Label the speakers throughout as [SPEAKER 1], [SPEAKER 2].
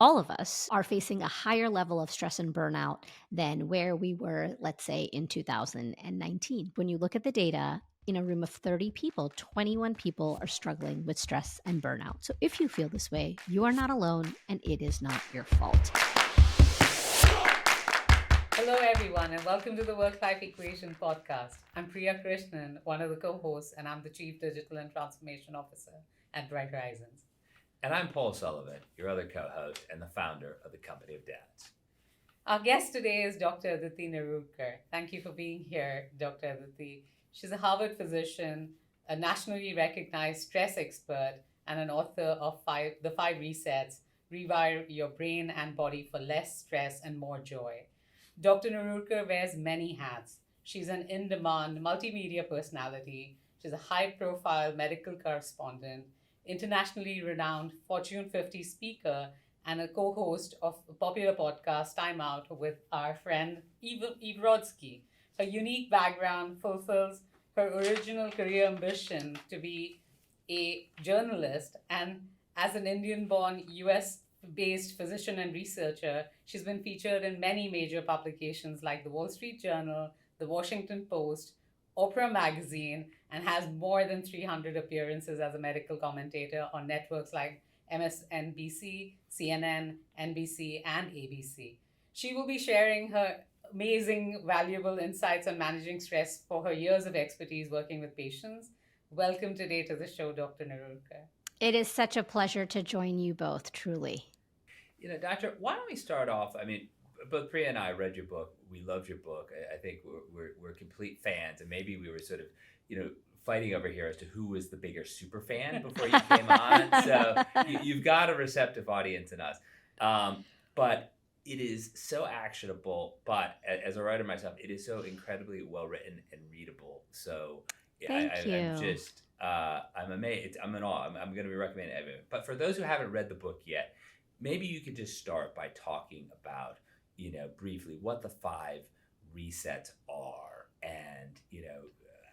[SPEAKER 1] all of us are facing a higher level of stress and burnout than where we were, let's say, in 2019. When you look at the data, in a room of 30 people, 21 people are struggling with stress and burnout. So if you feel this way, you are not alone and it is not your fault.
[SPEAKER 2] Hello, everyone, and welcome to the Work-Life Equation podcast. I'm Priya Krishnan, one of the co-hosts, and I'm the Chief Digital and Transformation Officer at Bright Horizons.
[SPEAKER 3] And I'm Paul Sullivan, your other co-host and the founder of the Company of Dads.
[SPEAKER 2] Our guest today is Dr. Aditi Nerukar. Thank you for being here, Dr. Aditi. She's a Harvard physician, a nationally recognized stress expert, and an author of The Five Resets, Rewire Your Brain and Body for Less Stress and More Joy. Dr. Nerukar wears many hats. She's an in-demand multimedia personality. She's a high-profile medical correspondent, internationally renowned Fortune 50 speaker, and a co-host of a popular podcast, Time Out, with our friend Eve Brodsky. Her unique background fulfills her original career ambition to be a journalist, and as an Indian-born US-based physician and researcher, she's been featured in many major publications like the Wall Street Journal, the Washington Post, Oprah Magazine, and has more than 300 appearances as a medical commentator on networks like MSNBC, CNN, NBC, and ABC. She will be sharing her amazing, valuable insights on managing stress for her years of expertise working with patients. Welcome today to the show, Dr. Nerukar.
[SPEAKER 1] It is such a pleasure to join you both, truly.
[SPEAKER 3] You know, Doctor, why don't we start off? I mean, both Priya and I read your book. We loved your book. I think we're complete fans, and maybe we were sort of, fighting over here as to who was the bigger super fan before you came on. So you've got a receptive audience in us. But it is so actionable. But as a writer myself, it is so incredibly well written and readable. So
[SPEAKER 1] Thank you.
[SPEAKER 3] I'm just I'm amazed. I'm in awe. I'm going to be recommending everyone. But for those who haven't read the book yet, maybe you could just start by talking about, briefly what the 5 resets are, and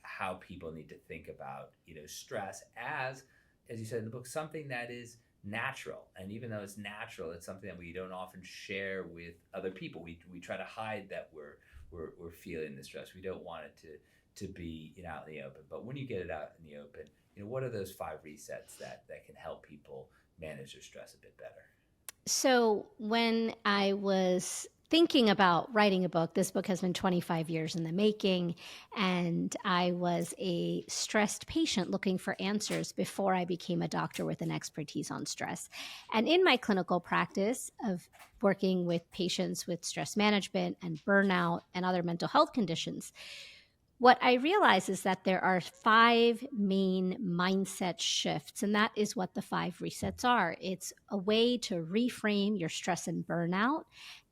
[SPEAKER 3] how people need to think about stress as you said in the book, something that is natural. And even though it's natural, it's something that we don't often share with other people. We try to hide that we're feeling the stress. We don't want it to be out in the open. But when you get it out in the open, what are those 5 resets that can help people manage their stress a bit better?
[SPEAKER 1] So when I was thinking about writing a book, this book has been 25 years in the making, and I was a stressed patient looking for answers before I became a doctor with an expertise on stress. And in my clinical practice of working with patients with stress management and burnout and other mental health conditions, what I realize is that there are 5 main mindset shifts, and that is what the 5 resets are. It's a way to reframe your stress and burnout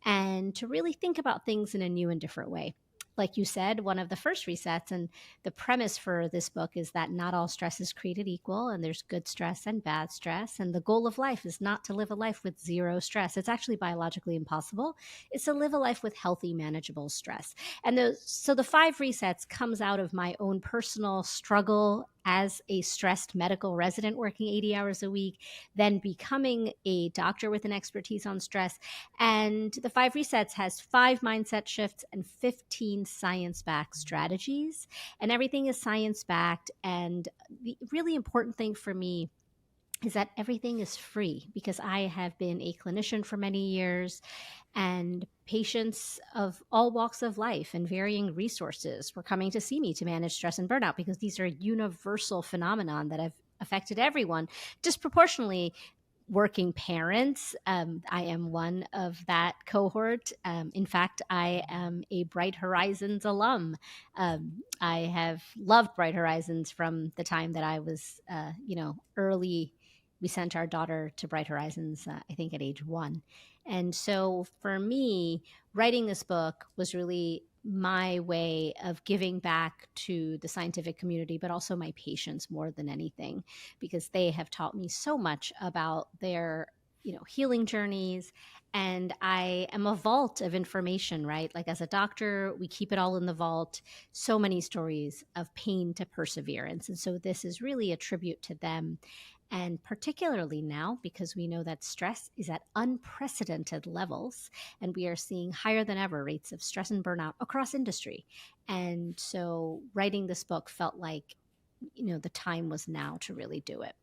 [SPEAKER 1] and to really think about things in a new and different way. Like you said, one of the first resets, and the premise for this book is that not all stress is created equal, and there's good stress and bad stress. And the goal of life is not to live a life with zero stress. It's actually biologically impossible. It's to live a life with healthy, manageable stress. And so the 5 resets comes out of my own personal struggle as a stressed medical resident working 80 hours a week, then becoming a doctor with an expertise on stress. And the 5 resets has 5 mindset shifts and 15 science-backed strategies. And everything is science-backed. And the really important thing for me is that everything is free, because I have been a clinician for many years, and patients of all walks of life and varying resources were coming to see me to manage stress and burnout, because these are universal phenomenon that have affected everyone disproportionately. Working parents, I am one of that cohort. In fact, I am a Bright Horizons alum. I have loved Bright Horizons from the time that I was, early. We sent our daughter to Bright Horizons, I think, at age 1. And so for me, writing this book was really my way of giving back to the scientific community, but also my patients more than anything, because they have taught me so much about their healing journeys. And I am a vault of information, right? Like as a doctor, we keep it all in the vault. So many stories of pain to perseverance. And so this is really a tribute to them. And particularly now, because we know that stress is at unprecedented levels, and we are seeing higher than ever rates of stress and burnout across industry. And so writing this book felt like, the time was now to really do it.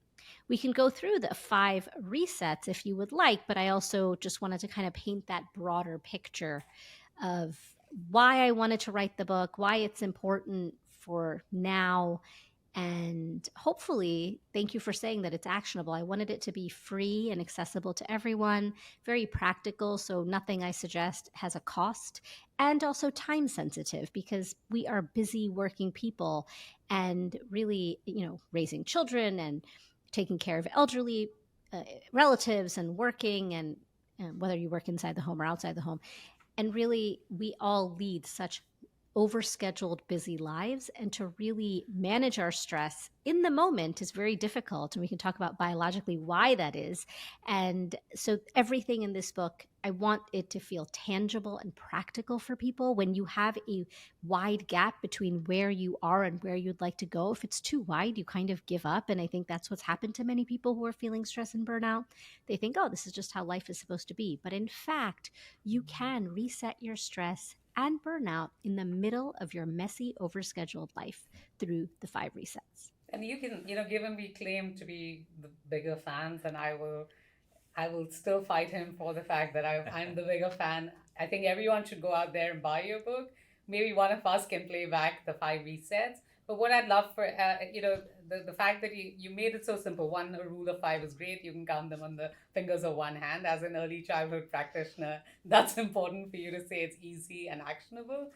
[SPEAKER 1] We can go through the 5 resets if you would like, but I also just wanted to kind of paint that broader picture of why I wanted to write the book, why it's important for now, and hopefully, thank you for saying that it's actionable. I wanted it to be free and accessible to everyone, very practical, so nothing I suggest has a cost, and also time sensitive because we are busy working people and really, raising children and taking care of elderly relatives and working and whether you work inside the home or outside the home. And really, we all lead such overscheduled, busy lives. And to really manage our stress in the moment is very difficult. And we can talk about biologically why that is. And so, everything in this book, I want it to feel tangible and practical for people. When you have a wide gap between where you are and where you'd like to go, if it's too wide, you kind of give up. And I think that's what's happened to many people who are feeling stress and burnout. They think, oh, this is just how life is supposed to be. But in fact, you can reset your stress and burnout in the middle of your messy, overscheduled life through the 5 resets.
[SPEAKER 2] And you can, given we claim to be the bigger fans, and I will still fight him for the fact that I'm the bigger fan. I think everyone should go out there and buy your book. Maybe one of us can play back the 5 resets. But what I'd love for, the fact that you made it so simple. One, a rule of 5 is great. You can count them on the fingers of one hand. As an early childhood practitioner, that's important for you to say it's easy and actionable.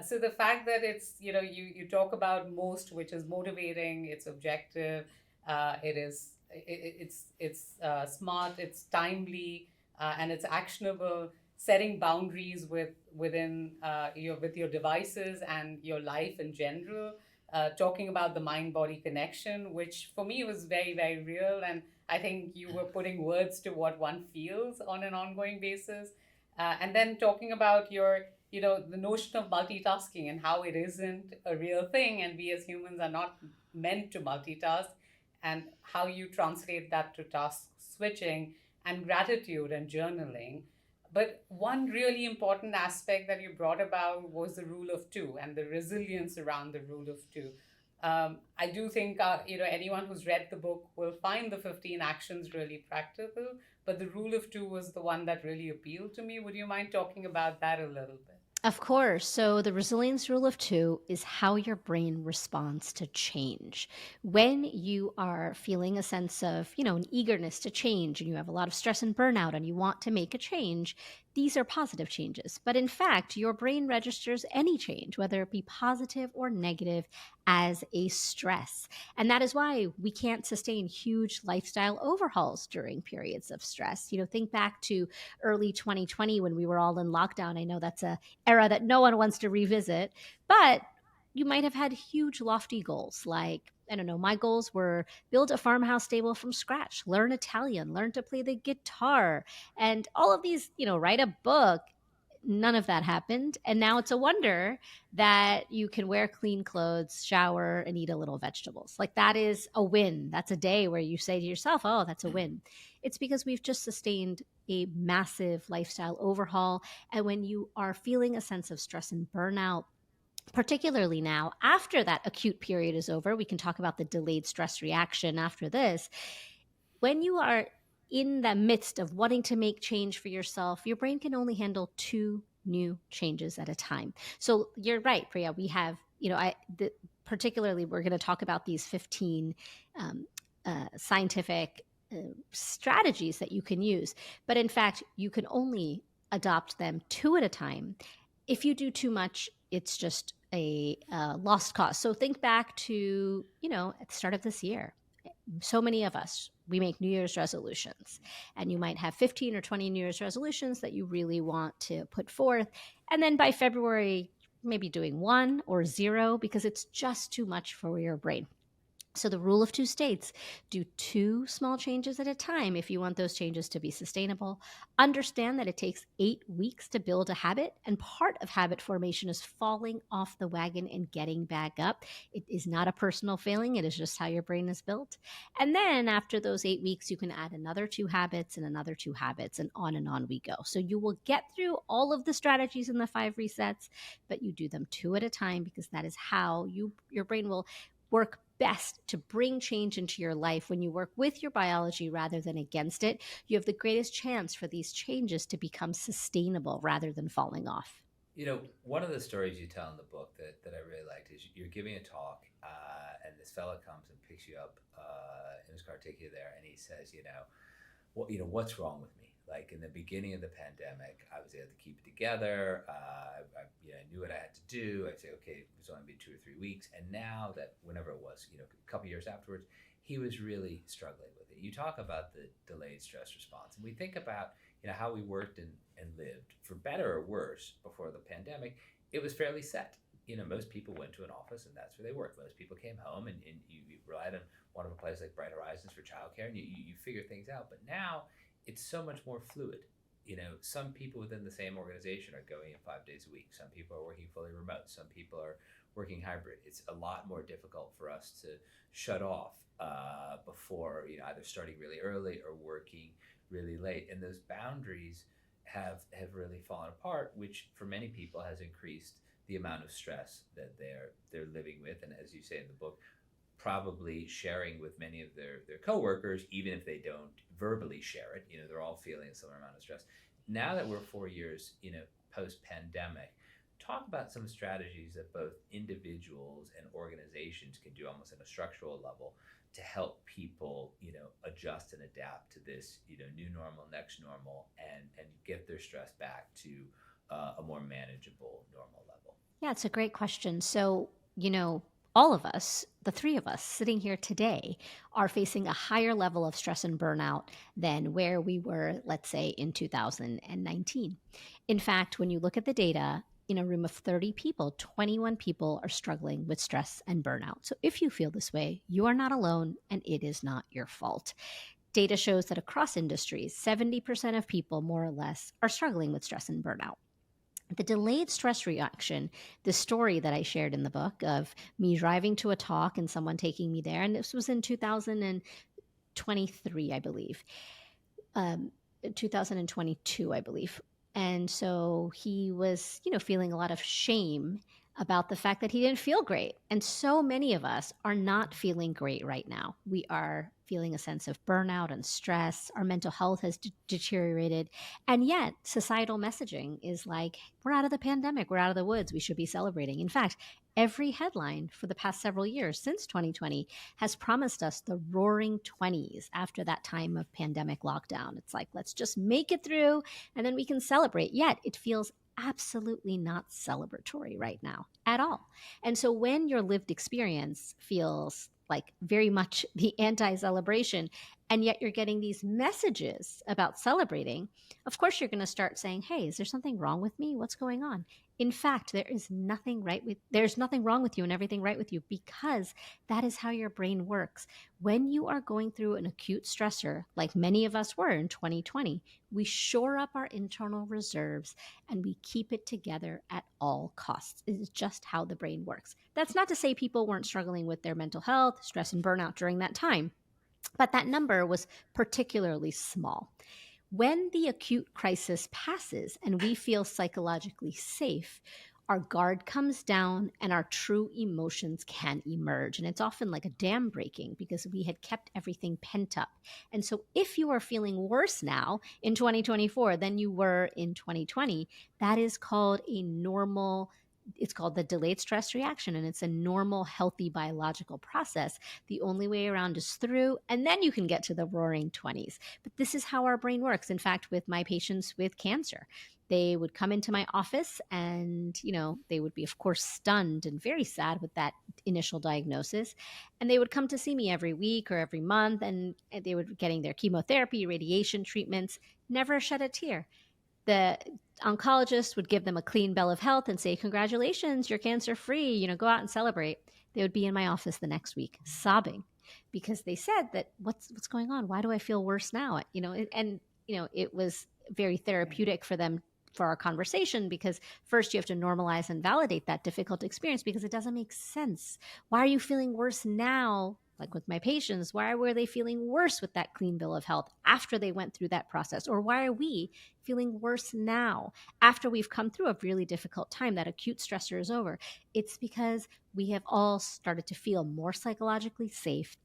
[SPEAKER 2] So the fact that it's, you talk about most, which is motivating, it's objective, it is it's smart, it's timely, and it's actionable. Setting boundaries with your devices and your life in general. Talking about the mind-body connection, which for me was very, very real, and I think you were putting words to what one feels on an ongoing basis. And then talking about the notion of multitasking and how it isn't a real thing, and we as humans are not meant to multitask, and how you translate that to task switching and gratitude and journaling. But one really important aspect that you brought about was the rule of 2 and the resilience around the rule of 2. I do think anyone who's read the book will find the 15 actions really practical, but the rule of 2 was the one that really appealed to me. Would you mind talking about that a little bit?
[SPEAKER 1] Of course. So, the resilience rule of 2 is how your brain responds to change. When you are feeling a sense of, an eagerness to change, and you have a lot of stress and burnout, and you want to make a change, these are positive changes. But in fact, your brain registers any change, whether it be positive or negative, as a stress. And that is why we can't sustain huge lifestyle overhauls during periods of stress. Think back to early 2020 when we were all in lockdown. I know that's a era that no one wants to revisit, but you might have had huge lofty goals like, I don't know, my goals were build a farmhouse stable from scratch, learn Italian, learn to play the guitar, and all of these, write a book. None of that happened. And now it's a wonder that you can wear clean clothes, shower, and eat a little vegetables. Like, that is a win. That's a day where you say to yourself, oh, that's a win. It's because we've just sustained a massive lifestyle overhaul. And when you are feeling a sense of stress and burnout, particularly now, after that acute period is over, we can talk about the delayed stress reaction after this. When you are in the midst of wanting to make change for yourself, your brain can only handle 2 new changes at a time. So you're right, Priya. We have, particularly, we're going to talk about these 15 scientific strategies that you can use. But in fact, you can only adopt them 2 at a time. If you do too much, it's just a lost cause. So think back to, at the start of this year. So many of us, we make New Year's resolutions, and you might have 15 or 20 New Year's resolutions that you really want to put forth. And then by February, maybe doing 1 or 0 because it's just too much for your brain. So the rule of two states: do two small changes at a time if you want those changes to be sustainable. Understand that it takes 8 weeks to build a habit, and part of habit formation is falling off the wagon and getting back up. It is not a personal failing, it is just how your brain is built. And then after those 8 weeks, you can add another two habits and another two habits, and on we go. So you will get through all of the strategies in the 5 resets, but you do them two at a time, because that is how your brain will work best to bring change into your life. When you work with your biology rather than against it, you have the greatest chance for these changes to become sustainable rather than falling off.
[SPEAKER 3] One of the stories you tell in the book that I really liked is you're giving a talk, and this fella comes and picks you up in his car, takes you there, and he says, what's wrong with me? Like in the beginning of the pandemic, I was able to keep it together. I knew what I had to do. I'd say, okay, it was only been 2 or 3 weeks. And now that whenever it was, a couple years afterwards, he was really struggling with it. You talk about the delayed stress response, and we think about, how we worked and lived for better or worse before the pandemic. It was fairly set. Most people went to an office and that's where they worked. Most people came home and you relied on one of a place like Bright Horizons for childcare, and you figure things out. But now it's so much more fluid. Some people within the same organization are going in 5 days a week. Some people are working fully remote. Some people are working hybrid. It's a lot more difficult for us to shut off before, either starting really early or working really late. And those boundaries have really fallen apart, which for many people has increased the amount of stress that they're living with. And as you say in the book, probably sharing with many of their coworkers, even if they don't verbally share it. They're all feeling a similar amount of stress. Now that we're 4 years, post-pandemic, talk about some strategies that both individuals and organizations can do almost on a structural level to help people, adjust and adapt to this, new normal, next normal, and get their stress back to a more manageable normal level.
[SPEAKER 1] Yeah, it's a great question. So, all of us, the three of us sitting here today, are facing a higher level of stress and burnout than where we were, let's say, in 2019. In fact, when you look at the data, in a room of 30 people, 21 people are struggling with stress and burnout. So if you feel this way, you are not alone, and it is not your fault. Data shows that across industries, 70% of people, more or less, are struggling with stress and burnout. The delayed stress reaction, the story that I shared in the book of me driving to a talk and someone taking me there, and this was in 2023, I believe, 2022, I believe. And so he was, feeling a lot of shame about the fact that he didn't feel great. And so many of us are not feeling great right now. We are feeling a sense of burnout and stress. Our mental health has deteriorated. And yet societal messaging is like, we're out of the pandemic. We're out of the woods. We should be celebrating. In fact, every headline for the past several years since 2020 has promised us the roaring 20s after that time of pandemic lockdown. It's like, let's just make it through and then we can celebrate. Yet it feels absolutely not celebratory right now at all. And so when your lived experience feels like very much the anti-celebration, and yet you're getting these messages about celebrating, of course you're going to start saying, hey, is there something wrong with me? What's going on? In fact, there's nothing wrong with you and everything right with you, because that is how your brain works. When you are going through an acute stressor, like many of us were in 2020, we shore up our internal reserves and we keep it together at all costs. It is just how the brain works. That's not to say people weren't struggling with their mental health, stress, and burnout during that time, but that number was particularly small. When the acute crisis passes and we feel psychologically safe, our guard comes down and our true emotions can emerge. And it's often like a dam breaking because we had kept everything pent up. And so if you are feeling worse now in 2024 than you were in 2020, that is called it's called the delayed stress reaction, and it's a normal, healthy biological process. The only way around is through, and then you can get to the roaring 20s. But this is how our brain works. In fact, with my patients with cancer, they would come into my office and, they would be, of course, stunned and very sad with that initial diagnosis. And they would come to see me every week or every month, and they were getting their chemotherapy, radiation treatments, never shed a tear. The oncologist would give them a clean bill of health and say, congratulations, you're cancer free, go out and celebrate. They would be in my office the next week sobbing because they said that what's going on? Why do I feel worse now? And it was very therapeutic for them for our conversation, because first you have to normalize and validate that difficult experience, because it doesn't make sense. Why are you feeling worse now? Like with my patients, why were they feeling worse with that clean bill of health after they went through that process? Or why are we feeling worse now after we've come through a really difficult time, that acute stressor is over? It's because we have all started to feel more psychologically safe,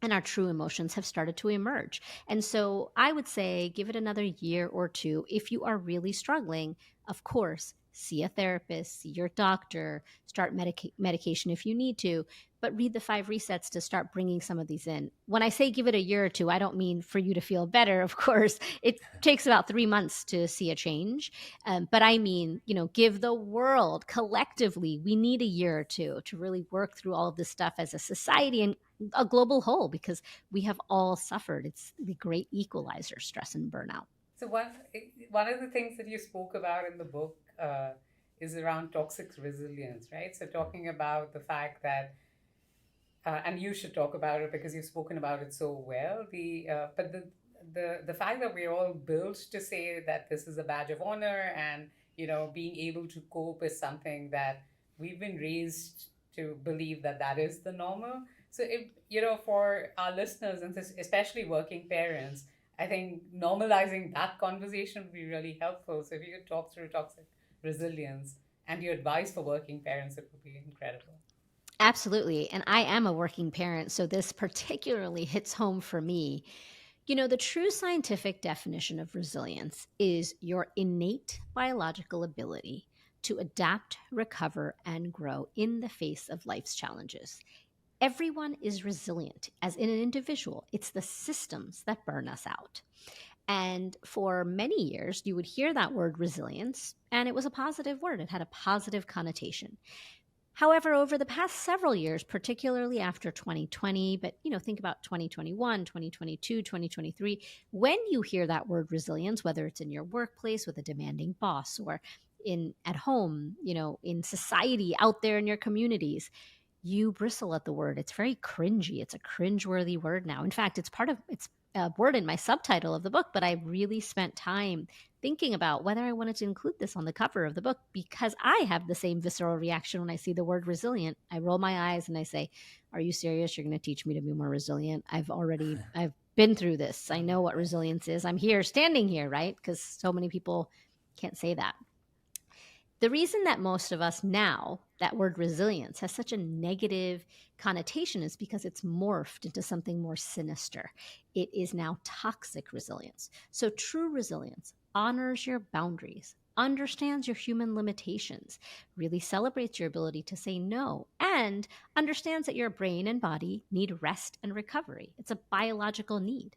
[SPEAKER 1] and our true emotions have started to emerge. And so I would say give it another year or two. If you are really struggling, of course, see a therapist, see your doctor, start medication if you need to, but read the 5 resets to start bringing some of these in. When I say give it a year or two, I don't mean for you to feel better. Of course, it takes about 3 months to see a change. But I mean, give the world collectively, we need a year or two to really work through all of this stuff as a society and a global whole, because we have all suffered. It's the great equalizer, stress and burnout.
[SPEAKER 2] So one of the things that you spoke about in the book is around toxic resilience, right? So talking about the fact that, and you should talk about it because you've spoken about it so well. The fact that we're all built to say that this is a badge of honor, and being able to cope is something that we've been raised to believe that that is the normal. So if for our listeners, and especially working parents, I think normalizing that conversation would be really helpful. So if you could talk through toxic resilience and your advice for working parents, it would be incredible.
[SPEAKER 1] Absolutely. And I am a working parent, so this particularly hits home for me. The true scientific definition of resilience is your innate biological ability to adapt, recover, and grow in the face of life's challenges. Everyone is resilient as in an individual. It's the systems that burn us out. And for many years, you would hear that word resilience, and it was a positive word. It had a positive connotation. However, over the past several years, particularly after 2020, but think about 2021, 2022, 2023, when you hear that word resilience, whether it's in your workplace with a demanding boss, or at home, in society, out there in your communities, you bristle at the word. It's very cringy. It's a cringeworthy word now. In fact, it's a word in my subtitle of the book, but I really spent time thinking about whether I wanted to include this on the cover of the book, because I have the same visceral reaction when I see the word resilient. I roll my eyes and I say, are you serious? You're going to teach me to be more resilient? I've been through this. I know what resilience is. I'm here, standing here, right? Because so many people can't say that. The reason that most of us now, that word resilience has such a negative connotation, is because it's morphed into something more sinister. It is now toxic resilience. So true resilience honors your boundaries, understands your human limitations, really celebrates your ability to say no, and understands that your brain and body need rest and recovery. It's a biological need.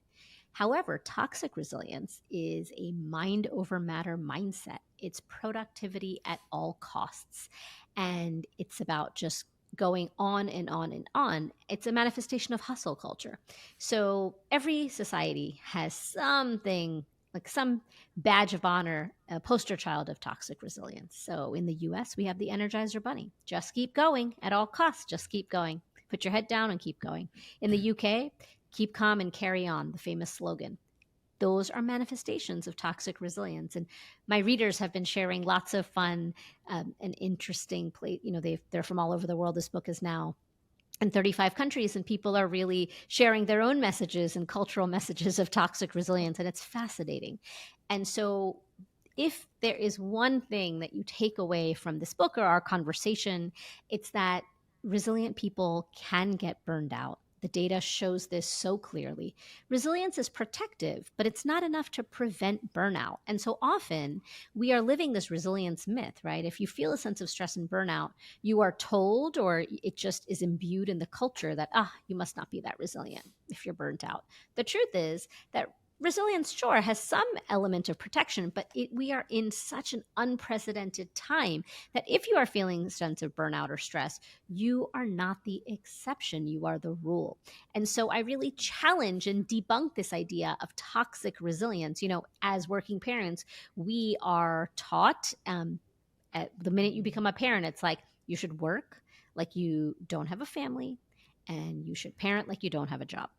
[SPEAKER 1] However, toxic resilience is a mind over matter mindset. It's productivity at all costs. And it's about just going on and on and on. It's a manifestation of hustle culture. So every society has something, like some badge of honor, a poster child of toxic resilience. So in the US, we have the Energizer Bunny. Just keep going at all costs. Just keep going. Put your head down and keep going. In the UK, keep calm and carry on, the famous slogan. Those are manifestations of toxic resilience. And my readers have been sharing lots of fun and interesting they're from all over the world. This book is now in 35 countries, and people are really sharing their own messages and cultural messages of toxic resilience. And it's fascinating. And so if there is one thing that you take away from this book or our conversation, it's that resilient people can get burned out. The data shows this so clearly. Resilience is protective, but it's not enough to prevent burnout. And so often we are living this resilience myth, right? If you feel a sense of stress and burnout, you are told, or it just is imbued in the culture, that, you must not be that resilient if you're burnt out. The truth is that resilience, sure, has some element of protection, but we are in such an unprecedented time that if you are feeling a sense of burnout or stress, you are not the exception. You are the rule. And so I really challenge and debunk this idea of toxic resilience. As working parents, we are taught at the minute you become a parent, it's like you should work, like you don't have a family, and you should parent like you don't have a job.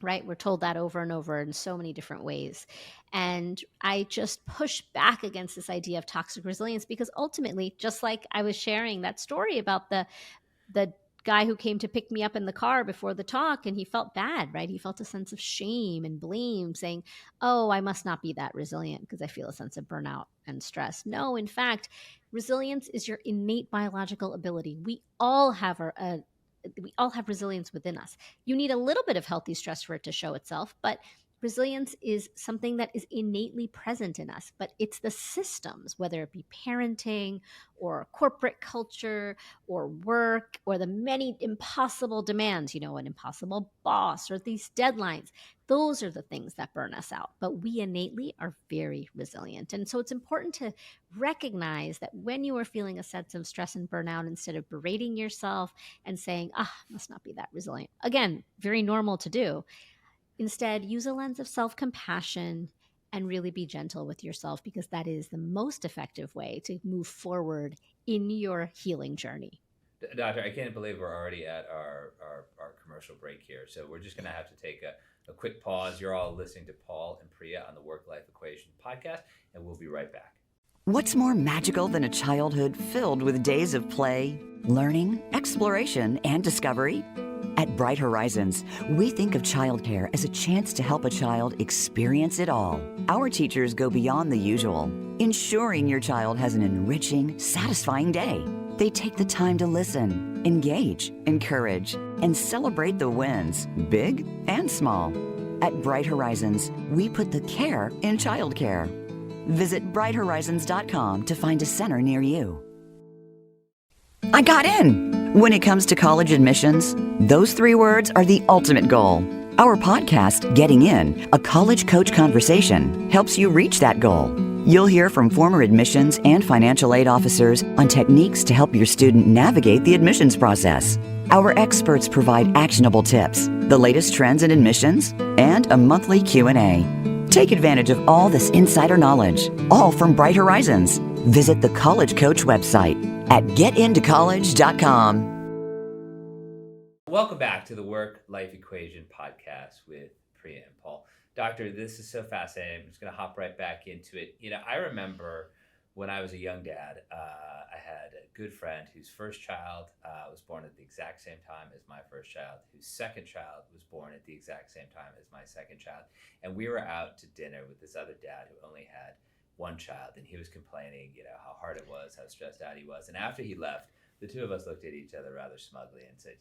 [SPEAKER 1] Right? We're told that over and over in so many different ways. And I just push back against this idea of toxic resilience, because ultimately, just like I was sharing that story about the guy who came to pick me up in the car before the talk, and he felt bad, right? He felt a sense of shame and blame, saying, oh, I must not be that resilient because I feel a sense of burnout and stress. No, in fact, resilience is your innate biological ability. We all have resilience within us. You need a little bit of healthy stress for it to show itself, but resilience is something that is innately present in us. But it's the systems, whether it be parenting or corporate culture or work or the many impossible demands, an impossible boss or these deadlines. Those are the things that burn us out. But we innately are very resilient. And so it's important to recognize that when you are feeling a sense of stress and burnout, instead of berating yourself and saying, must not be that resilient. Again, very normal to do. Instead, use a lens of self-compassion and really be gentle with yourself, because that is the most effective way to move forward in your healing journey.
[SPEAKER 3] Doctor, I can't believe we're already at our commercial break here. So we're just going to have to take a quick pause. You're all listening to Paul and Priya on the Work-Life Equation podcast, and we'll be right back.
[SPEAKER 4] What's more magical than a childhood filled with days of play, learning, exploration, and discovery? At Bright Horizons, we think of childcare as a chance to help a child experience it all. Our teachers go beyond the usual, ensuring your child has an enriching, satisfying day. They take the time to listen, engage, encourage, and celebrate the wins, big and small. At Bright Horizons, we put the care in childcare. Visit brighthorizons.com to find a center near you. I got in! When it comes to college admissions, those 3 words are the ultimate goal. Our podcast, Getting In, a college coach conversation, helps you reach that goal. You'll hear from former admissions and financial aid officers on techniques to help your student navigate the admissions process. Our experts provide actionable tips, the latest trends in admissions, and a monthly Q&A. Take advantage of all this insider knowledge, all from Bright Horizons. Visit the College Coach website at getintocollege.com.
[SPEAKER 3] Welcome back to the Work-Life Equation podcast with Priya and Paul. Doctor, this is so fascinating. I'm just going to hop right back into it. I remember when I was a young dad, I had a good friend whose first child was born at the exact same time as my first child, whose second child was born at the exact same time as my second child. And we were out to dinner with this other dad who only had one child, and he was complaining, how hard it was, how stressed out he was. And after he left, the two of us looked at each other rather smugly and said,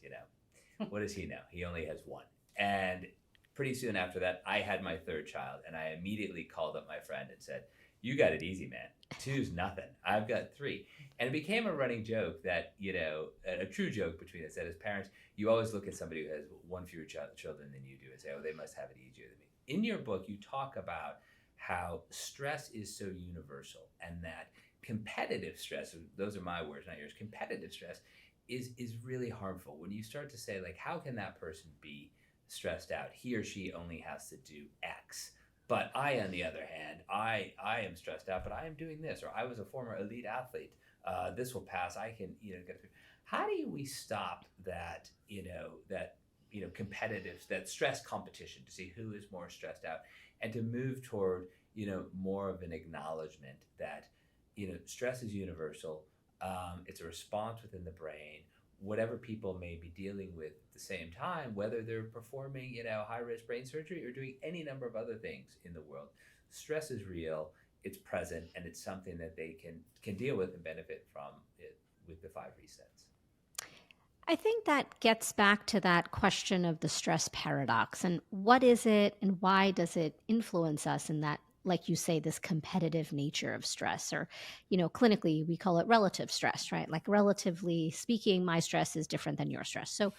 [SPEAKER 3] what does he know? He only has one. And pretty soon after that, I had my third child, and I immediately called up my friend and said, you got it easy, man. 2's nothing. I've got 3. And it became a running joke that, a true joke between us, that as parents, you always look at somebody who has one fewer children than you do and say, oh, they must have it easier than me. In your book, you talk about how stress is so universal, and that competitive stress, those are my words, not yours, competitive stress is really harmful. When you start to say, how can that person be stressed out? He or she only has to do X. But I, on the other hand, I am stressed out, but I am doing this, or I was a former elite athlete. This will pass. I can, get through. How do we stop that, competitive, that stress competition to see who is more stressed out, and to move toward, more of an acknowledgement that, stress is universal. It's a response within the brain. Whatever people may be dealing with at the same time, whether they're performing, high-risk brain surgery or doing any number of other things in the world, stress is real, it's present, and it's something that they can deal with and benefit from it with the 5 resets.
[SPEAKER 1] I think that gets back to that question of the stress paradox, and what is it and why does it influence us in that, like you say, this competitive nature of stress, or, clinically we call it relative stress, right? Like, relatively speaking, my stress is different than your stress. So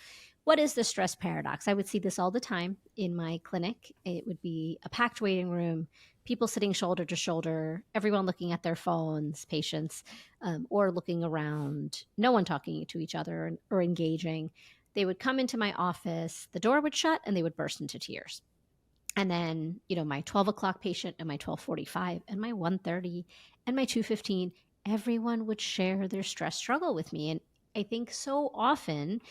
[SPEAKER 1] what is the stress paradox? I would see this all the time in my clinic. It would be a packed waiting room, people sitting shoulder to shoulder, everyone looking at their phones, patients, or looking around, no one talking to each other or engaging. They would come into my office, the door would shut, and they would burst into tears. And then, my 12 o'clock patient and my 12:45 and my 1:30 and my 2:15, everyone would share their stress struggle with me. And I think so often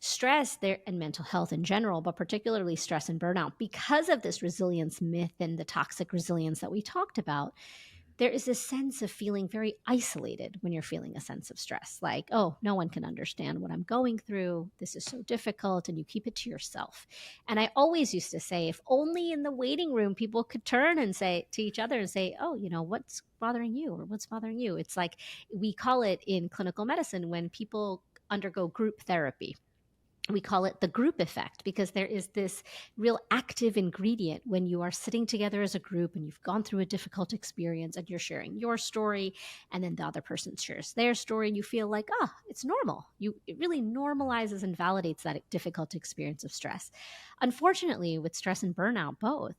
[SPEAKER 1] stress there and mental health in general, but particularly stress and burnout, because of this resilience myth and the toxic resilience that we talked about, there is this sense of feeling very isolated when you're feeling a sense of stress. Like, oh, no one can understand what I'm going through. This is so difficult. And you keep it to yourself. And I always used to say, if only in the waiting room people could turn and say to each other and say, oh, what's bothering you or what's bothering you? It's like we call it in clinical medicine when people undergo group therapy, we call it the group effect, because there is this real active ingredient when you are sitting together as a group and you've gone through a difficult experience and you're sharing your story, and then the other person shares their story, and you feel like, it's normal. It really normalizes and validates that difficult experience of stress. Unfortunately, with stress and burnout both,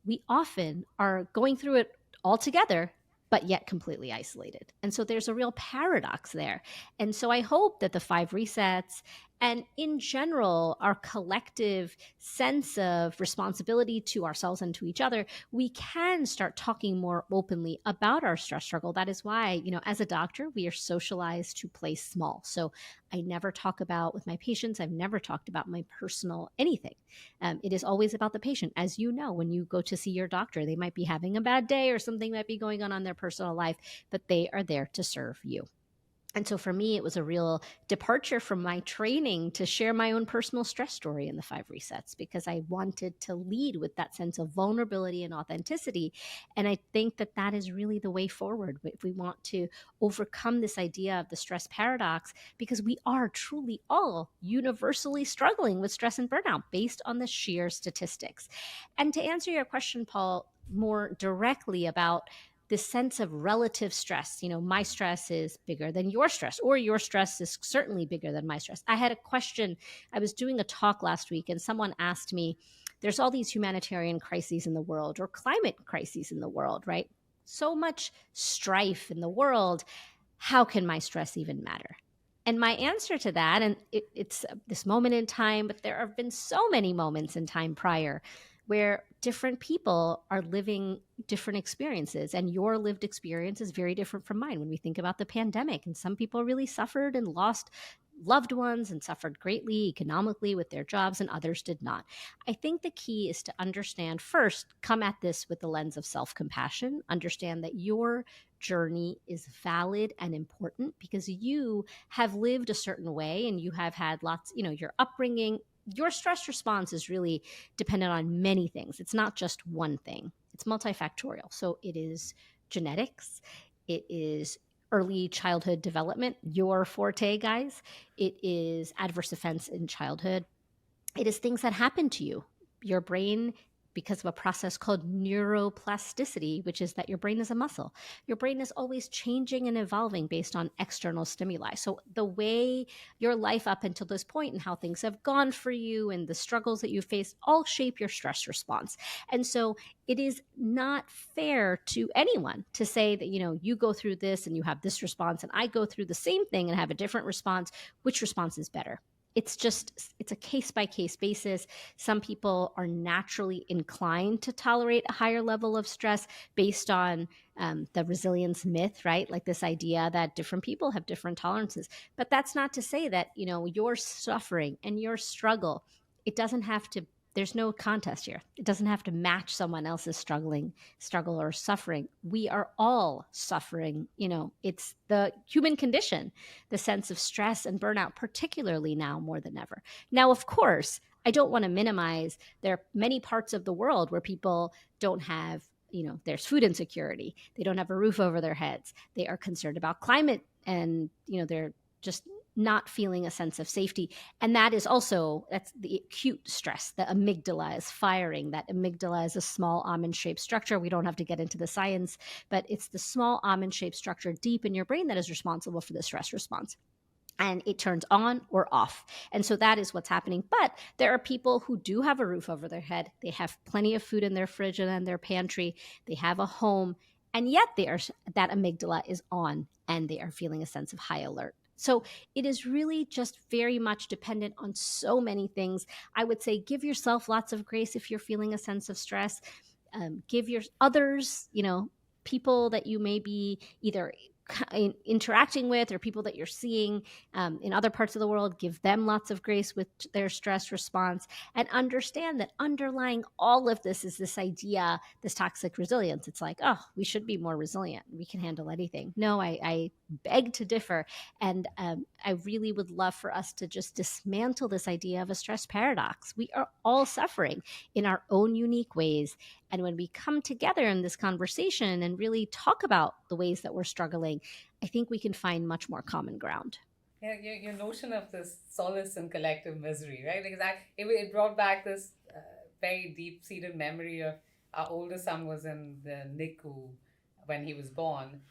[SPEAKER 1] we often are going through it all together, but yet completely isolated. And so there's a real paradox there. And so I hope that the 5 resets and in general, our collective sense of responsibility to ourselves and to each other, we can start talking more openly about our stress struggle. That is why, as a doctor, we are socialized to play small. So I never talk about with my patients, I've never talked about my personal anything. It is always about the patient. As you know, when you go to see your doctor, they might be having a bad day or something might be going on in their personal life, but they are there to serve you. And so for me, it was a real departure from my training to share my own personal stress story in the 5 resets, because I wanted to lead with that sense of vulnerability and authenticity. And I think that that is really the way forward if we want to overcome this idea of the stress paradox, because we are truly all universally struggling with stress and burnout based on the sheer statistics. And to answer your question, Paul, more directly about this sense of relative stress, my stress is bigger than your stress, or your stress is certainly bigger than my stress. I had a question. I was doing a talk last week and someone asked me, there's all these humanitarian crises in the world or climate crises in the world, right? So much strife in the world. How can my stress even matter? And my answer to that, and it's this moment in time, but there have been so many moments in time prior where different people are living different experiences, and your lived experience is very different from mine. When we think about the pandemic, and some people really suffered and lost loved ones and suffered greatly economically with their jobs, and others did not. I think the key is to understand first, come at this with the lens of self-compassion, understand that your journey is valid and important because you have lived a certain way and you have had lots, your upbringing. Your stress response is really dependent on many things. It's not just one thing. It's multifactorial. So it is genetics. It is early childhood development, your forte, guys. It is adverse events in childhood. It is things that happen to you. Your brain, because of a process called neuroplasticity, which is that your brain is a muscle. Your brain is always changing and evolving based on external stimuli. So the way your life up until this point and how things have gone for you and the struggles that you face all shape your stress response. And so it is not fair to anyone to say that, you go through this and you have this response and I go through the same thing and have a different response. Which response is better? It's a case-by-case basis. Some people are naturally inclined to tolerate a higher level of stress based on the resilience myth, right? Like this idea that different people have different tolerances. But that's not to say that, your suffering and your struggle, it doesn't have to, there's no contest here. It doesn't have to match someone else's struggle or suffering. We are all suffering. It's the human condition, the sense of stress and burnout, particularly now more than ever. Now, of course, I don't want to minimize. There are many parts of the world where people don't have, there's food insecurity. They don't have a roof over their heads. They are concerned about climate and, they're just not feeling a sense of safety. And that's the acute stress. The amygdala is firing. That amygdala is a small almond-shaped structure. We don't have to get into the science, but it's the small almond-shaped structure deep in your brain that is responsible for the stress response. And it turns on or off. And so that is what's happening. But there are people who do have a roof over their head. They have plenty of food in their fridge and in their pantry. They have a home. And yet that amygdala is on and they are feeling a sense of high alert. So it is really just very much dependent on so many things. I would say give yourself lots of grace if you're feeling a sense of stress. Give your others, people that you may be either interacting with or people that you're seeing in other parts of the world, give them lots of grace with their stress response, and understand that underlying all of this is this idea, this toxic resilience. It's like, oh, we should be more resilient. We can handle anything. No, I beg to differ. And I really would love for us to just dismantle this idea of a stress paradox. We are all suffering in our own unique ways. And when we come together in this conversation and really talk about the ways that we're struggling, I think we can find much more common ground.
[SPEAKER 2] Yeah, your notion of this solace and collective misery, right? Because it brought back this very deep seated memory of our oldest son was in the NICU when he was born.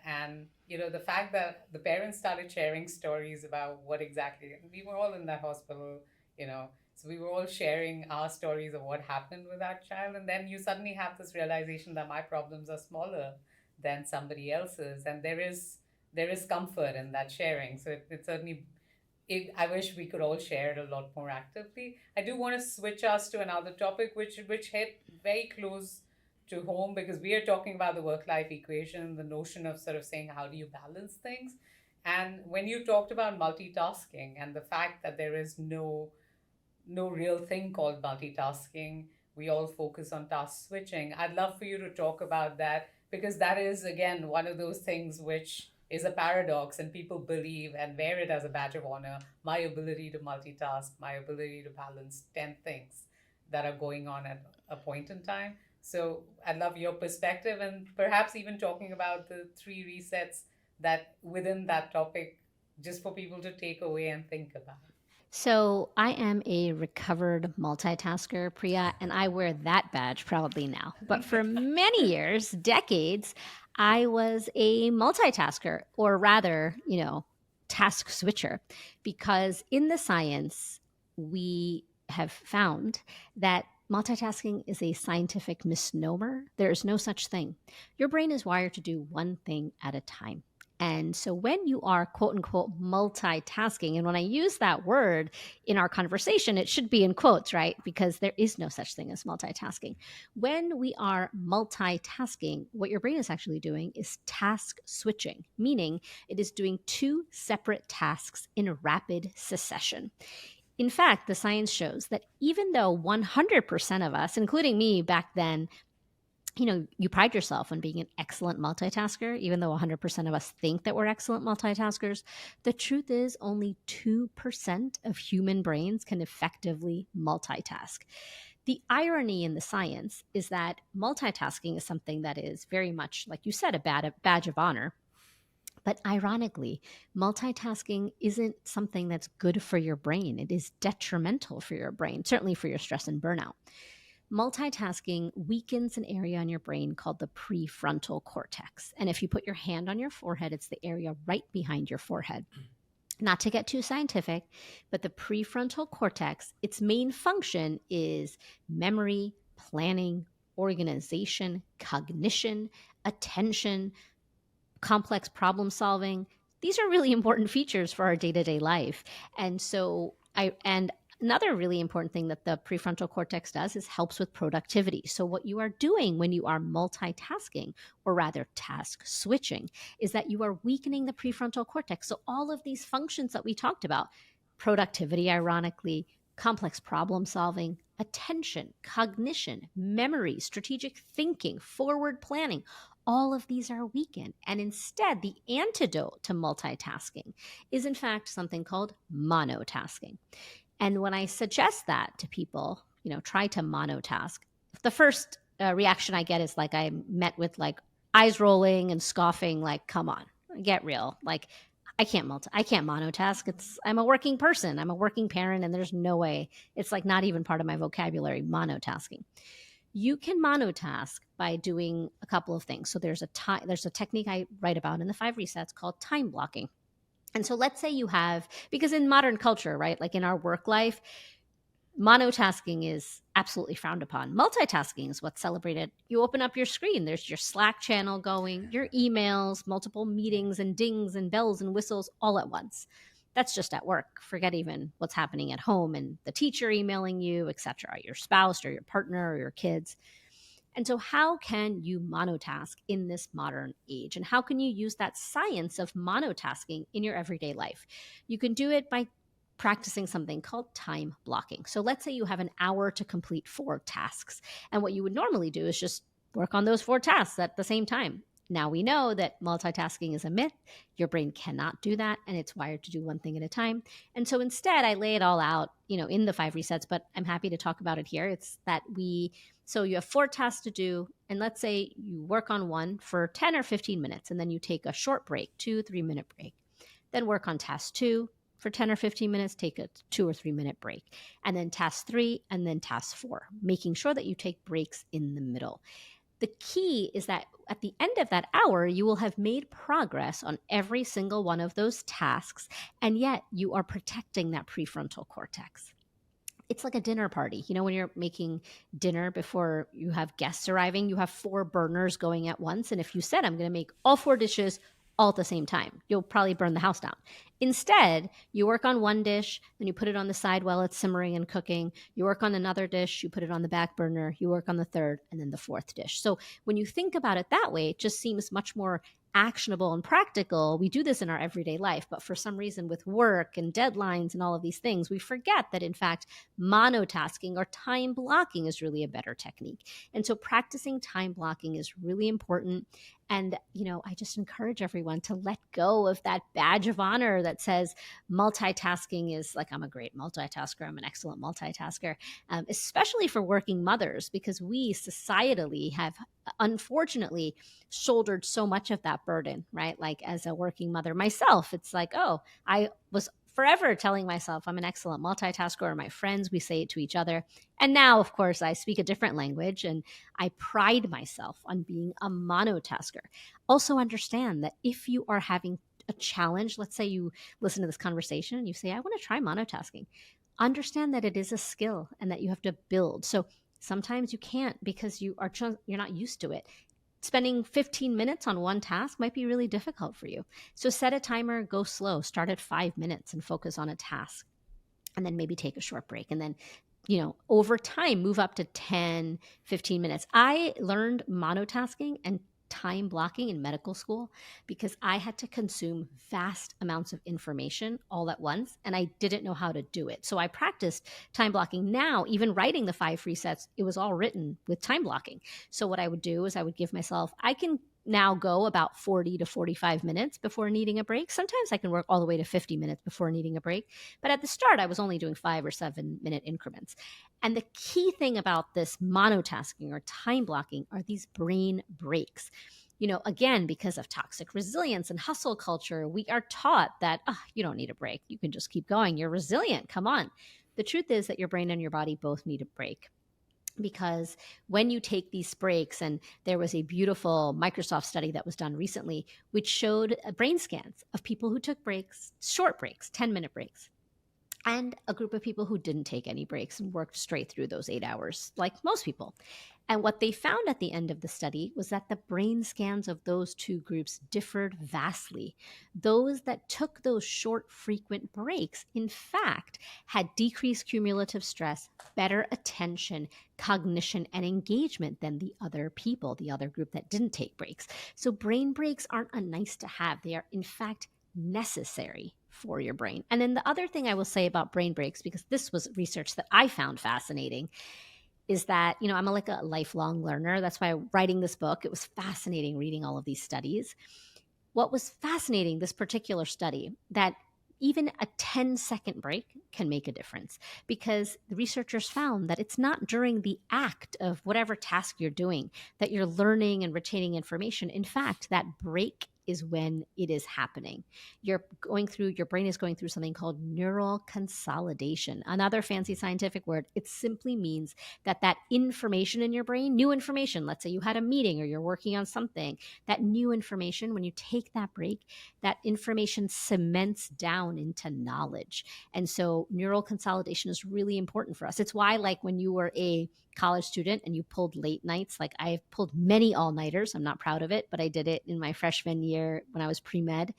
[SPEAKER 2] And, the fact that the parents started sharing stories about what exactly, we were all in that hospital, so we were all sharing our stories of what happened with our child. And then you suddenly have this realization that my problems are smaller than somebody else's. And there is comfort in that sharing. So it certainly, I wish we could all share it a lot more actively. I do want to switch us to another topic, which hit very close to home, because we are talking about the work-life equation, the notion of sort of saying, how do you balance things? And when you talked about multitasking and the fact that there is no real thing called multitasking, we all focus on task switching. I'd love for you to talk about that, because that is, again, one of those things which is a paradox, and people believe and wear it as a badge of honor, my ability to multitask, my ability to balance 10 things that are going on at a point in time. So I'd love your perspective, and perhaps even talking about the three resets that within that topic, just for people to take away and think about.
[SPEAKER 1] So I am a recovered multitasker, Priya, and I wear that badge proudly now. But for many years, decades, I was a multitasker, or rather, task switcher, because in the science, we have found that multitasking is a scientific misnomer. There is no such thing. Your brain is wired to do one thing at a time. And so when you are quote unquote multitasking, and when I use that word in our conversation, it should be in quotes, right? Because there is no such thing as multitasking. When we are multitasking, what your brain is actually doing is task switching, meaning it is doing two separate tasks in rapid succession. In fact, the science shows that even though 100% of us, including me back then, you pride yourself on being an excellent multitasker, even though 100% of us think that we're excellent multitaskers. The truth is, only 2% of human brains can effectively multitask. The irony in the science is that multitasking is something that is very much, like you said, a badge of honor. But ironically, multitasking isn't something that's good for your brain. It is detrimental for your brain, certainly for your stress and burnout. Multitasking weakens an area on your brain called the prefrontal cortex. And if you put your hand on your forehead, it's the area right behind your forehead. Not to get too scientific, but the prefrontal cortex, its main function is memory, planning, organization, cognition, attention, complex problem solving. These are really important features for our day-to-day life. And another really important thing that the prefrontal cortex does is helps with productivity. So what you are doing when you are multitasking, or rather task switching, is that you are weakening the prefrontal cortex. So all of these functions that we talked about, productivity, ironically, complex problem solving, attention, cognition, memory, strategic thinking, forward planning, all of these are weakened. And instead, the antidote to multitasking is in fact something called monotasking. And when I suggest that to people, try to monotask, the first reaction I get is like I'm met with like eyes rolling and scoffing, like, come on, get real. Like, I can't monotask. I'm a working person. I'm a working parent, and there's no way. It's like not even part of my vocabulary, monotasking. You can monotask by doing a couple of things. So there's a technique I write about in the 5 resets called time blocking. And so let's say you have, because in modern culture, right, like in our work life, monotasking is absolutely frowned upon. Multitasking is what's celebrated. You open up your screen, there's your Slack channel going, your emails, multiple meetings and dings and bells and whistles all at once. That's just at work. Forget even what's happening at home and the teacher emailing you, etc., your spouse or your partner or your kids. And so how can you monotask in this modern age? And how can you use that science of monotasking in your everyday life? You can do it by practicing something called time blocking. So let's say you have an hour to complete 4 tasks. And what you would normally do is just work on those 4 tasks at the same time. Now we know that multitasking is a myth. Your brain cannot do that, and it's wired to do one thing at a time. And so instead, I lay it all out, in the 5 resets, but I'm happy to talk about it here. It's that so you have 4 tasks to do, and let's say you work on one for 10 or 15 minutes, and then you take a short break, 2-3 minute break. Then work on task 2 for 10 or 15 minutes, take a 2 or 3 minute break, and then task 3, and then task 4, making sure that you take breaks in the middle. The key is that at the end of that hour, you will have made progress on every single one of those tasks, and yet you are protecting that prefrontal cortex. It's like a dinner party. When you're making dinner before you have guests arriving, you have 4 burners going at once. And if you said, I'm going to make all 4 dishes all at the same time, you'll probably burn the house down. Instead, you work on one dish, then you put it on the side while it's simmering and cooking. You work on another dish, you put it on the back burner, you work on the third, and then the 4th dish. So when you think about it that way, it just seems much more actionable and practical. We do this in our everyday life, but for some reason with work and deadlines and all of these things, we forget that in fact, monotasking or time blocking is really a better technique. And so practicing time blocking is really important. And, I just encourage everyone to let go of that badge of honor that says multitasking is like, I'm a great multitasker, I'm an excellent multitasker, especially for working mothers, because we societally have unfortunately shouldered so much of that burden, right? Like as a working mother myself, it's like, oh, I was forever telling myself I'm an excellent multitasker, or my friends, we say it to each other. And now, of course, I speak a different language and I pride myself on being a monotasker. Also understand that if you are having a challenge, let's say you listen to this conversation and you say, I want to try monotasking, understand that it is a skill and that you have to build. So sometimes you can't because you're not used to it. Spending 15 minutes on one task might be really difficult for you. So set a timer, go slow, start at 5 minutes and focus on a task. And then maybe take a short break. And then, over time, move up to 10, 15 minutes. I learned monotasking and time blocking in medical school because I had to consume vast amounts of information all at once, and I didn't know how to do it. So I practiced time blocking. Now, even writing the 5 resets, it was all written with time blocking. So what I would do is I would give myself, I can now go about 40 to 45 minutes before needing a break. Sometimes I can work all the way to 50 minutes before needing a break. But at the start, I was only doing 5 or 7 minute increments. And the key thing about this monotasking or time blocking are these brain breaks. Again, because of toxic resilience and hustle culture, we are taught that, you don't need a break. You can just keep going. You're resilient. Come on. The truth is that your brain and your body both need a break. Because when you take these breaks, and there was a beautiful Microsoft study that was done recently, which showed brain scans of people who took breaks, short breaks, 10-minute breaks, and a group of people who didn't take any breaks and worked straight through those 8 hours, like most people. And what they found at the end of the study was that the brain scans of those 2 groups differed vastly. Those that took those short, frequent breaks, in fact, had decreased cumulative stress, better attention, cognition, and engagement than the other people, the other group that didn't take breaks. So brain breaks aren't a nice to have. They are, in fact, necessary for your brain. And then the other thing I will say about brain breaks, because this was research that I found fascinating, is that, I'm like a lifelong learner. That's why writing this book, it was fascinating reading all of these studies. What was fascinating, this particular study, that even a 10-second break can make a difference, because the researchers found that it's not during the act of whatever task you're doing that you're learning and retaining information. In fact, that break is when it is happening. Your brain is going through something called neural consolidation. Another fancy scientific word. It simply means that information in your brain, new information, let's say you had a meeting or you're working on something, that new information, when you take that break, that information cements down into knowledge. And so neural consolidation is really important for us. It's why, like, when you were a college student and you pulled late nights, like I've pulled many all-nighters. I'm not proud of it, but I did it in my freshman year when I was pre-med,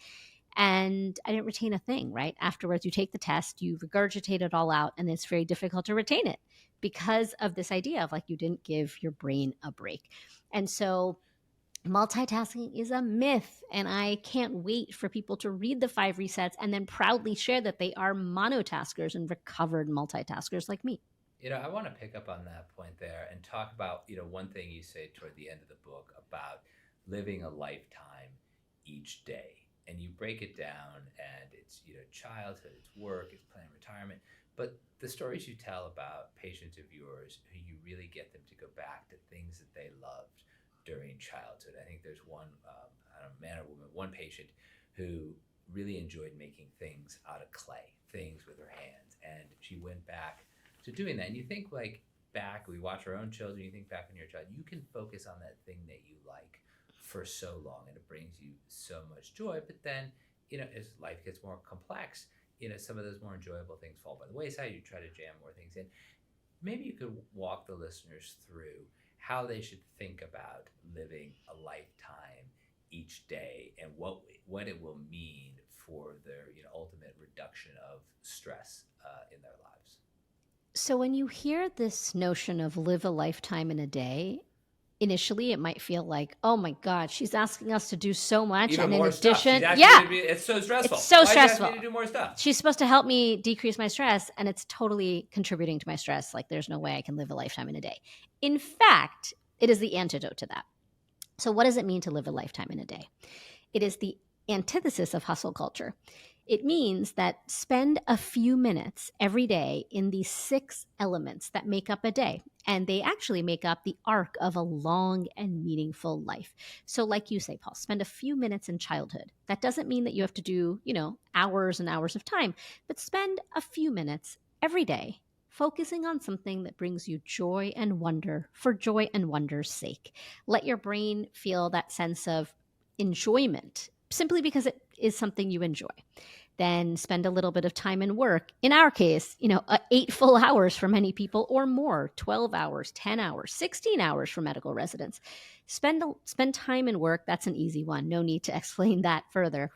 [SPEAKER 1] and I didn't retain a thing, right? Afterwards, you take the test, you regurgitate it all out, and it's very difficult to retain it. because of this idea of like you didn't give your brain a break. And so multitasking is a myth, and I can't wait for people to read the 5 resets and then proudly share that they are monotaskers and recovered multitaskers like me.
[SPEAKER 3] I want to pick up on that point there and talk about, one thing you say toward the end of the book about living a lifetime each day. And you break it down, and it's, childhood, it's work, it's planning retirement. But the stories you tell about patients of yours who you really get them to go back to things that they loved during childhood. I think there's one, man or woman, one patient who really enjoyed making things out of clay, things with her hands. And she went back to doing that. And you think like back, we watch our own children, you think back on your child, you can focus on that thing that you like for so long, and it brings you so much joy. But then, as life gets more complex, some of those more enjoyable things fall by the wayside. You try to jam more things in. Maybe you could walk the listeners through how they should think about living a lifetime each day and what it will mean for their ultimate reduction of stress in their lives.
[SPEAKER 1] So when you hear this notion of live a lifetime in a day, initially it might feel like, oh my God, she's asking us to do so much.
[SPEAKER 3] Even
[SPEAKER 1] and in
[SPEAKER 3] more
[SPEAKER 1] addition,
[SPEAKER 3] stuff. It's so stressful.
[SPEAKER 1] It's so
[SPEAKER 3] Why
[SPEAKER 1] stressful.
[SPEAKER 3] Why do you ask me to do more stuff?
[SPEAKER 1] She's supposed to help me decrease my stress, and it's totally contributing to my stress. Like there's no way I can live a lifetime in a day. In fact, it is the antidote to that. So what does it mean to live a lifetime in a day? It is the antithesis of hustle culture. It means that spend a few minutes every day in these 6 elements that make up a day. And they actually make up the arc of a long and meaningful life. So like you say, Paul, spend a few minutes in childhood. That doesn't mean that you have to do, hours and hours of time, but spend a few minutes every day focusing on something that brings you joy and wonder for joy and wonder's sake. Let your brain feel that sense of enjoyment simply because it is something you enjoy. Then spend a little bit of time in work. In our case, 8 full hours for many people or more, 12 hours, 10 hours, 16 hours for medical residents. Spend time in work. That's an easy one. No need to explain that further.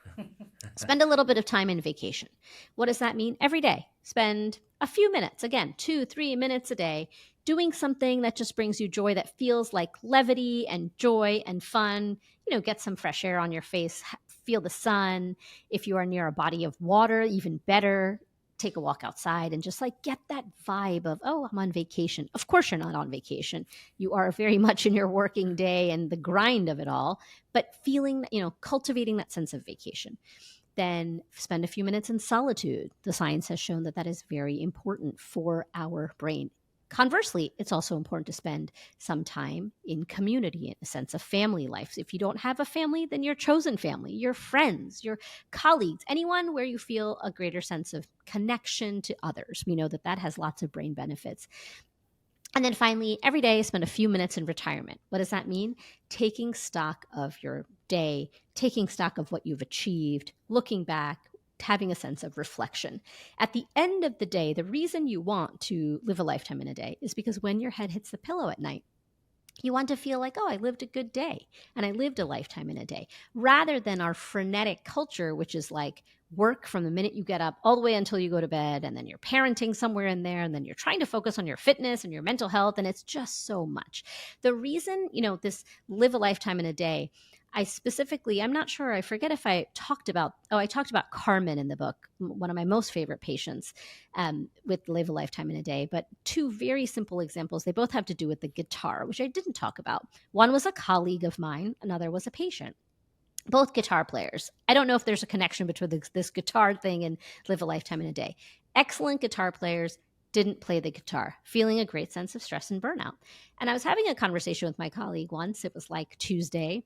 [SPEAKER 1] Spend a little bit of time in vacation. What does that mean? Every day, spend a few minutes, again, 2-3 minutes a day, doing something that just brings you joy, that feels like levity and joy and fun. Get some fresh air on your face, feel the sun. If you are near a body of water, even better. Take a walk outside and just get that vibe of, oh, I'm on vacation. Of course you're not on vacation. You are very much in your working day and the grind of it all, but feeling, cultivating that sense of vacation. Then spend a few minutes in solitude. The science has shown that that is very important for our brain. Conversely, it's also important to spend some time in community, in a sense of family life. If you don't have a family, then your chosen family, your friends, your colleagues, anyone where you feel a greater sense of connection to others. We know that that has lots of brain benefits. And then finally, every day, spend a few minutes in retirement. What does that mean? Taking stock of your day, taking stock of what you've achieved, looking back, having a sense of reflection. At the end of the day, the reason you want to live a lifetime in a day is because when your head hits the pillow at night, you want to feel like, oh, I lived a good day and I lived a lifetime in a day, rather than our frenetic culture, which is like work from the minute you get up all the way until you go to bed, and then you're parenting somewhere in there, and then you're trying to focus on your fitness and your mental health, and it's just so much. The reason, this live a lifetime in a day, I'm not sure, I forget if I talked about Carmen in the book, one of my most favorite patients with Live a Lifetime in a Day. But 2 very simple examples. They both have to do with the guitar, which I didn't talk about. One was a colleague of mine, another was a patient. Both guitar players. I don't know if there's a connection between this guitar thing and Live a Lifetime in a Day. Excellent guitar players, didn't play the guitar, feeling a great sense of stress and burnout. And I was having a conversation with my colleague once. It was like Tuesday,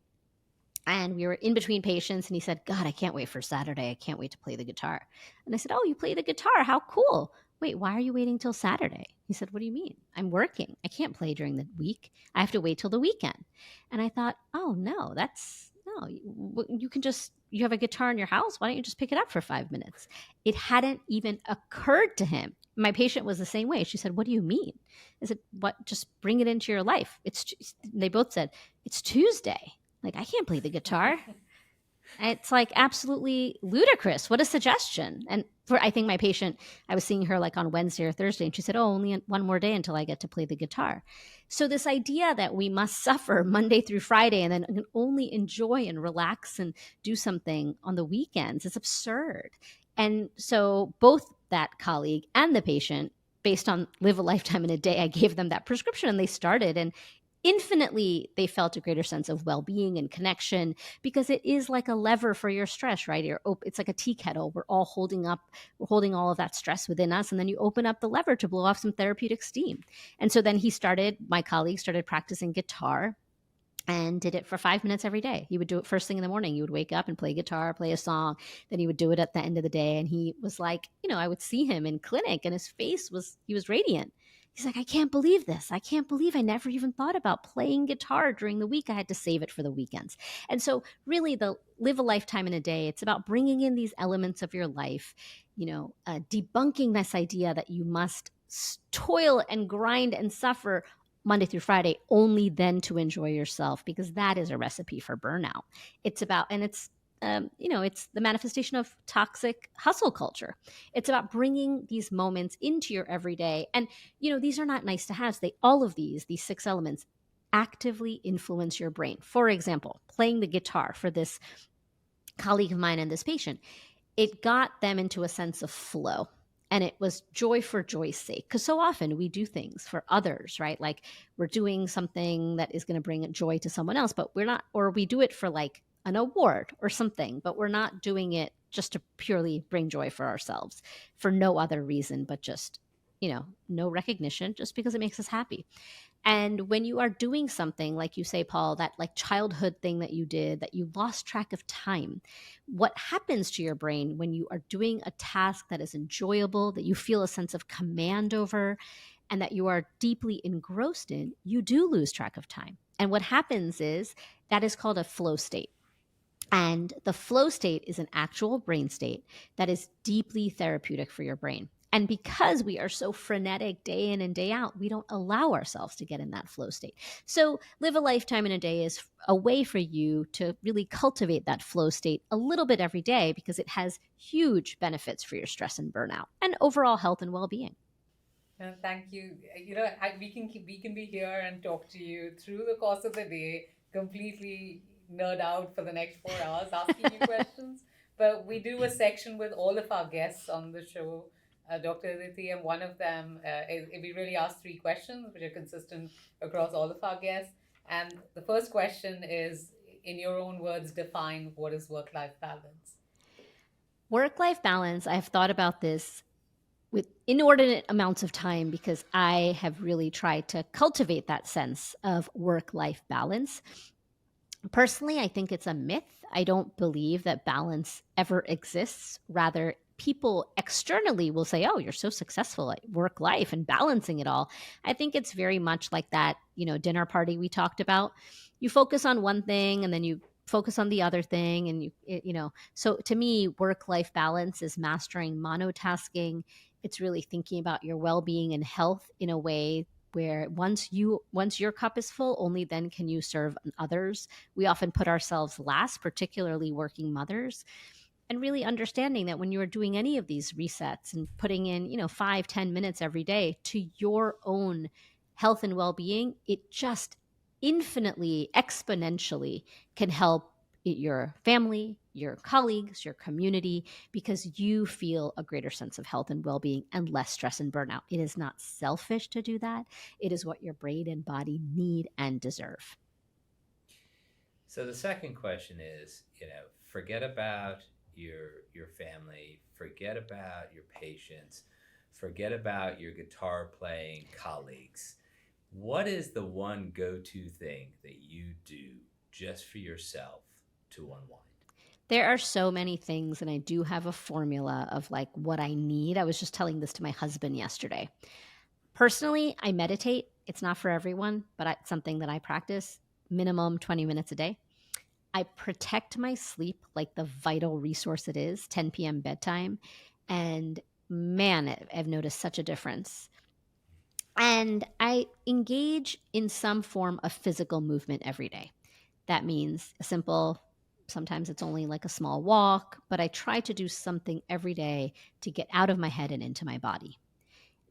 [SPEAKER 1] and we were in between patients, and he said, God, I can't wait for Saturday. I can't wait to play the guitar. And I said, oh, you play the guitar? How cool. Wait, why are you waiting till Saturday? He said, what do you mean? I'm working. I can't play during the week. I have to wait till the weekend. And I thought, oh, no, you have a guitar in your house. Why don't you just pick it up for 5 minutes? It hadn't even occurred to him. My patient was the same way. She said, what do you mean? I said, what? Just bring it into your life. They both said, it's Tuesday. Like, I can't play the guitar. It's like absolutely ludicrous. What a suggestion. And I think my patient, I was seeing her like on Wednesday or Thursday, and she said, "Oh, only one more day until I get to play the guitar." So this idea that we must suffer Monday through Friday and then can only enjoy and relax and do something on the weekends is absurd. And so both that colleague and the patient, based on live a lifetime in a day, I gave them that prescription and they started, and infinitely they felt a greater sense of well-being and connection, because it is like a lever for your stress, right? It's like a tea kettle. We're holding all of that stress within us, and then you open up the lever to blow off some therapeutic steam. And so then my colleague started practicing guitar and did it for 5 minutes every day. He would do it first thing in the morning. He would wake up and play guitar, play a song. Then he would do it at the end of the day. And he was like, I would see him in clinic and he was radiant. He's like, "I can't believe this. I can't believe I never even thought about playing guitar during the week. I had to save it for the weekends." And so really the live a lifetime in a day, it's about bringing in these elements of your life, debunking this idea that you must toil and grind and suffer Monday through Friday, only then to enjoy yourself, because that is a recipe for burnout. It's about, and it's the manifestation of toxic hustle culture. It's about bringing these moments into your everyday. And, these are not nice to have. All of these 6 elements actively influence your brain. For example, playing the guitar for this colleague of mine and this patient, it got them into a sense of flow. And it was joy for joy's sake. Because so often we do things for others, right? Like we're doing something that is going to bring joy to someone else, but we're not, or we do it for like an award or something, but we're not doing it just to purely bring joy for ourselves for no other reason, but just, no recognition, just because it makes us happy. And when you are doing something, like you say, Paul, that like childhood thing that you did, that you lost track of time, what happens to your brain when you are doing a task that is enjoyable, that you feel a sense of command over, and that you are deeply engrossed in, you do lose track of time. And what happens is that is called a flow state. And the flow state is an actual brain state that is deeply therapeutic for your brain. And because we are so frenetic day in and day out, we don't allow ourselves to get in that flow state. So live a lifetime in a day is a way for you to really cultivate that flow state a little bit every day, because it has huge benefits for your stress and burnout and overall health and well-being.
[SPEAKER 2] Thank you. We can be here and talk to you through the course of the day, completely nerd out for the next 4 hours asking you questions. But we do a section with all of our guests on the show, Dr. Aditi, and one of them is we really ask 3 questions, which are consistent across all of our guests. And the first question is, in your own words, define what is work-life balance.
[SPEAKER 1] Work-life balance, I've thought about this with inordinate amounts of time, because I have really tried to cultivate that sense of work-life balance. Personally, I think it's a myth. I don't believe that balance ever exists. Rather, people externally will say, "Oh, you're so successful at work life and balancing it all." I think it's very much like that, dinner party we talked about. You focus on one thing and then you focus on the other thing. And so to me, work-life balance is mastering monotasking. It's really thinking about your well-being and health in a way where once your cup is full, only then can you serve others. We often put ourselves last, particularly working mothers. And really understanding that when you are doing any of these resets and putting in, 5-10 minutes every day to your own health and well-being, it just infinitely, exponentially can help your family, your colleagues, your community, because you feel a greater sense of health and well-being and less stress and burnout. It is not selfish to do that. It is what your brain and body need and deserve.
[SPEAKER 3] So the second question is, forget about your family, forget about your patients, forget about your guitar playing colleagues. What is the one go-to thing that you do just for yourself to unwind?
[SPEAKER 1] There are so many things, and I do have a formula of like what I need. I was just telling this to my husband yesterday. Personally, I meditate. It's not for everyone, but it's something that I practice minimum 20 minutes a day. I protect my sleep like the vital resource it is, 10 p.m. bedtime. And man, I've noticed such a difference. And I engage in some form of physical movement every day. That means a simple Sometimes it's only like a small walk, but I try to do something every day to get out of my head and into my body.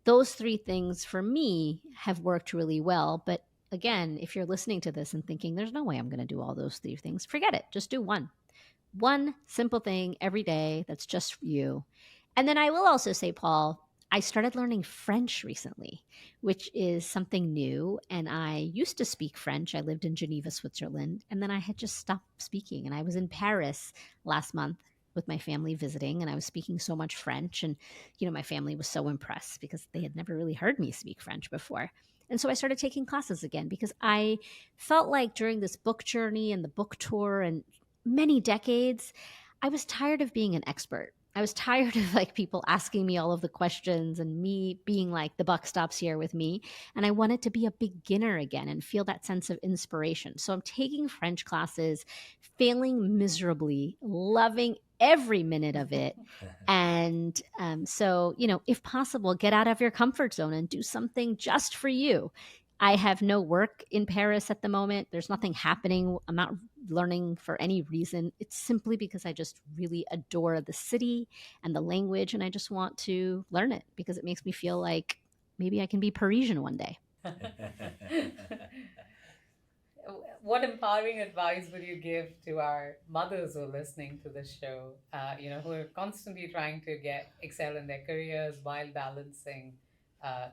[SPEAKER 1] Those three things for me have worked really well. But again, if you're listening to this and thinking, there's no way I'm going to do all those three things, forget it. Just do one. One simple thing every day that's just for you. And then I will also say, Paul, I started learning French recently, which is something new. And I used to speak French. I lived in Geneva, Switzerland. And then I had just stopped speaking. And I was in Paris last month with my family visiting, and I was speaking so much French. And, my family was so impressed because they had never really heard me speak French before. And so I started taking classes again because I felt like during this book journey and the book tour and many decades, I was tired of being an expert. I was tired of like people asking me all of the questions and me being like, the buck stops here with me. And I wanted to be a beginner again and feel that sense of inspiration. So I'm taking French classes, failing miserably, loving every minute of it. And so, if possible, get out of your comfort zone and do something just for you. I have no work in Paris at the moment. There's nothing happening. I'm not learning for any reason. It's simply because I just really adore the city and the language, and I just want to learn it because it makes me feel like maybe I can be Parisian one day.
[SPEAKER 2] What empowering advice would you give to our mothers who are listening to this show, who are constantly trying to excel in their careers while balancing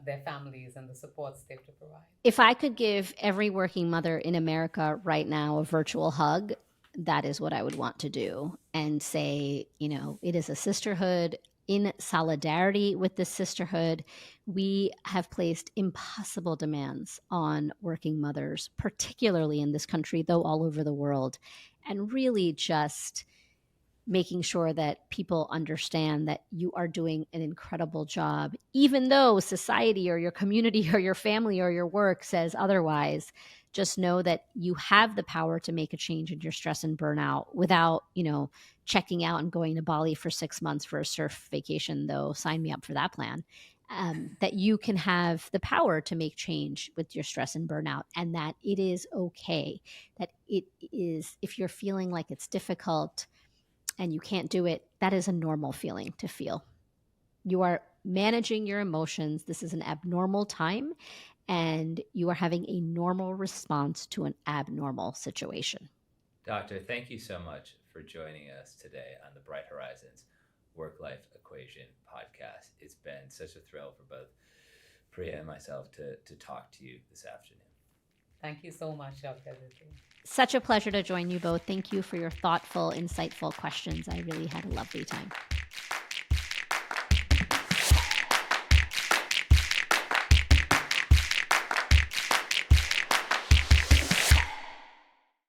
[SPEAKER 2] their families and the supports they have to provide?
[SPEAKER 1] If I could give every working mother in America right now a virtual hug, that is what I would want to do and say, it is a sisterhood. In solidarity with this sisterhood, we have placed impossible demands on working mothers, particularly in this country, though all over the world, and really just making sure that people understand that you are doing an incredible job, even though society or your community or your family or your work says otherwise. Just know that you have the power to make a change in your stress and burnout without, checking out and going to Bali for 6 months for a surf vacation, though sign me up for that plan. That you can have the power to make change with your stress and burnout, and that it is okay. That it is, if you're feeling like it's difficult and you can't do it, that is a normal feeling to feel. You are managing your emotions. This is an abnormal time, and you are having a normal response to an abnormal situation.
[SPEAKER 3] Doctor, thank you so much for joining us today on the Bright Horizons Work-Life Equation podcast. It's been such a thrill for both Priya and myself to talk to you this afternoon.
[SPEAKER 2] Thank you so much, Dr. Aditi.
[SPEAKER 1] Such a pleasure to join you both. Thank you for your thoughtful, insightful questions. I really had a lovely time.